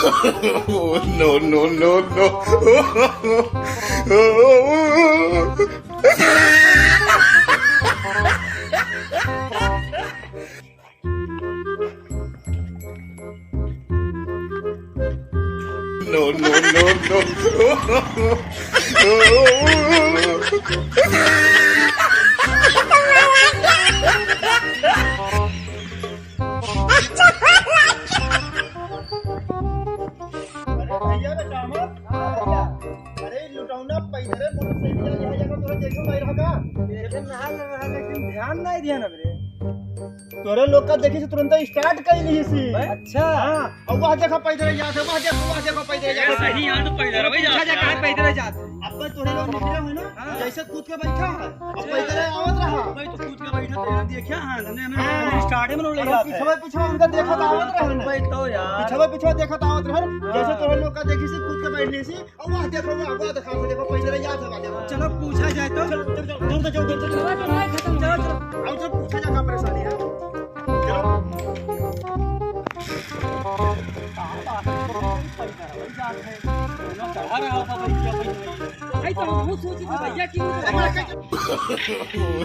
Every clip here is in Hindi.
No, no, no, no. No, no, no, तोरे लोग का देखी से तुरंत स्टार्ट कर ली सी। अच्छा हां और वहां देखो पैदल जात है, वहां देखो पैदल जात है। सही यार तो पैदल भाई जा पैदल जात अब तोरे लोग निकले हुए ना जैसे कूद के बैठा है अब पैदल आवत रहा भाई तो कूद के बैठा तेरा देखिया हां हमने स्टार्ट में ले जात है पीछे उनका देखा तो आवत रहा ना भाई तो यार पीछे देखा तो आवत रहा जैसे तोरे लोग का देखी से कूद के बैठ ली सी और वहां देखो पैदल जात है। चलो पूछा जाए तो चलो अब जब पूछा जा का परेशानी है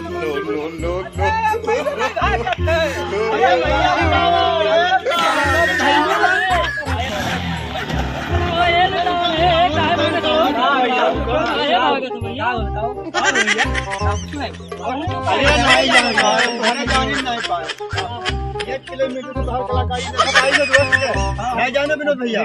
no, no, no. किलोमीटर तो हर कलाकारी नहीं जाने विनोद भैया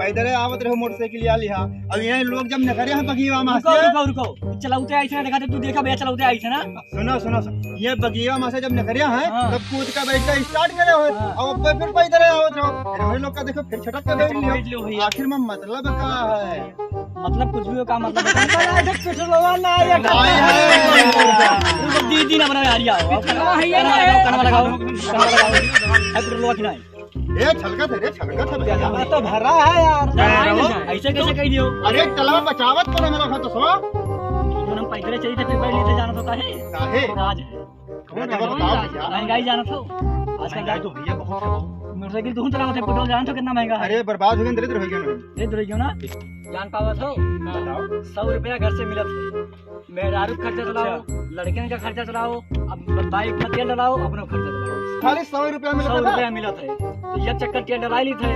पैदल आवत रहो मोटरसाइकिल या लिहा अब यहाँ लोग जब नखरे हैं बगिया मां से रुको चलाते आई थे ना देखा तू देखा भैया चलाते आई थे ना सुनो ये बगिया मां से जब नखरिया है तब कूद का बैठ के स्टार्ट करे हो अब फिर पैदल आवत रहो फिर लोग का देखो फिर छटक के बैठ लियो भैया आखिर में मतलब क्या है मतलब कुछ भी का मतलब पेट्रोल ना दीदी ना बना यार कनवा लगाओ पेट्रोल की नहीं ये छलकत है तो भरा है यार ऐसे कैसे कह दियो अरे चला बचावत पर मेरा तो सो हम पैदल चली थे फिर लेते जाना होता है काहे राज महंगाई जाना था आजकल महंगाई तो भैया बहुत है मोटरसाइकिल तू चलावत है पेट्रोल जान तो कितना महंगा है अरे बर्बाद हो गए दरिद्र हो गए दरिद्र हो गयो ना जान पावत हो 100 रुपया घर से मिलत है मेहरारू खर्चा चलाओ लड़के का खर्चा चलाओ अब बाइक में तेल डलाओ अपना खर्चा चलाओ खाली 100 रुपया मिलता 100 रुपया मिलत है तो ये चक्कर तेल डलाई ली थे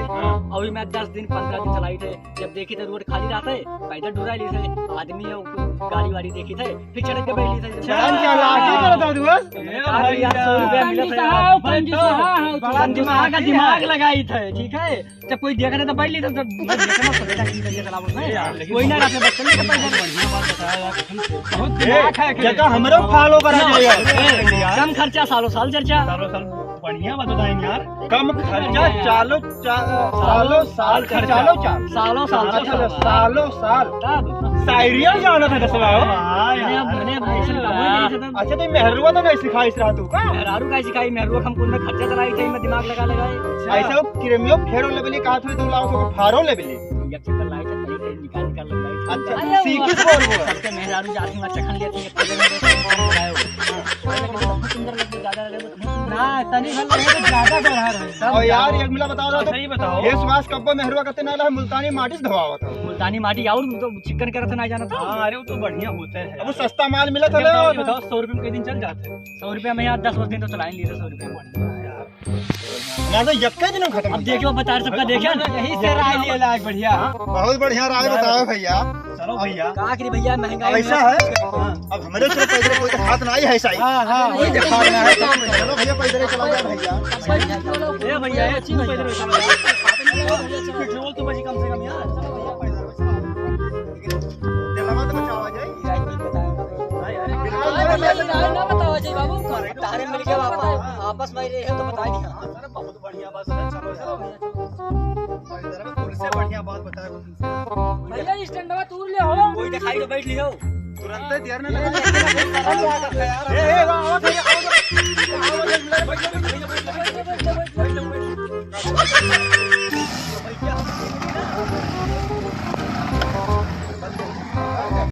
अभी मैं 10 दिन 15 दिन चलाई थे जब देखी थे रोड खाली रहता है पैदल डुरा ली थे आदमी गाड़ी वाड़ी देखी थे फिर चढ़ के बैठ ली थे जान क्या लाठी करता तू अरे यार 100 रुपया मिलत है दिमाग दिमाग लगाई थे ठीक है जब कोई देख रहे तो बैठ ली तो मैं देखना पड़ेगा कि ये चलावो नहीं कोई ना रहते बच्चे ने पैदल बढ़िया बात बताया बहुत दिमाग है जगह हमरो फॉलो करा जाएगा कम खर्चा सालों साल चर्चा बढ़िया बात बताएंगे यार कम खर्चा सालों साल सालों साल शायरिया जाना था दसवा मैंने अच्छा तो मेहरुआ तो नहीं सिखाई इस रात का मेहरारू का सिखाई मेहरुआ हम कुल में खर्चा चलाई थे मैं दिमाग लगा लगाए ऐसा क्रीमियो फेरो लेबली कहा था तुम लाओ तो फारो लेबली ये चक्कर लाई थे तरीके निकाल लगाई अच्छा सीख बोल वो सबके मेहरारू जाती में चखन लेती है बहुत सुंदर लगती ज्यादा ना तनी भल लगे तो ज्यादा बढ़ा रहे और यार एक मिला बताओ तो सही बताओ ये सुभाष कब्बो मेहरुआ कहते ना ला मुल्तानी माटी से धवावा था मुल्तानी माटी और तो चिकन करत ना जाना था अरे वो तो बढ़िया होते हैं अब सस्ता माल मिला था बताओ 100 रुपए में कई दिन चल जाते 100 रुपया में यार 10 दिन तो चलाएंगे 100 रुपया ना तो यक्का दिन खत्म अब देखियो बता सबका देखा यही से राय लिए लाग बढ़िया बहुत बढ़िया राय बताओ भैया चलो भैया का करी भैया महंगाई ऐसा है अब हमारे से पैदल कोई तो हाथ ना ही है सही हां कोई दिखा ना है चलो भैया पैदल चला जा भैया ए भैया ये अच्छी पैदल चला जा पेट्रोल तो बची कम से कम यार दिलवा तो बचावा जाए ना बताओ जी बाबू तारे मिल के आपस में रहे तो बता दिया अरे बहुत बढ़िया बात है चलो पैदल में पुलिस से बढ़िया बात बताया भैया स्टैंडवा तूर ले हो कोई दिखाई तो बैठ लियो तुरंत देर में लगा ए आओ भैया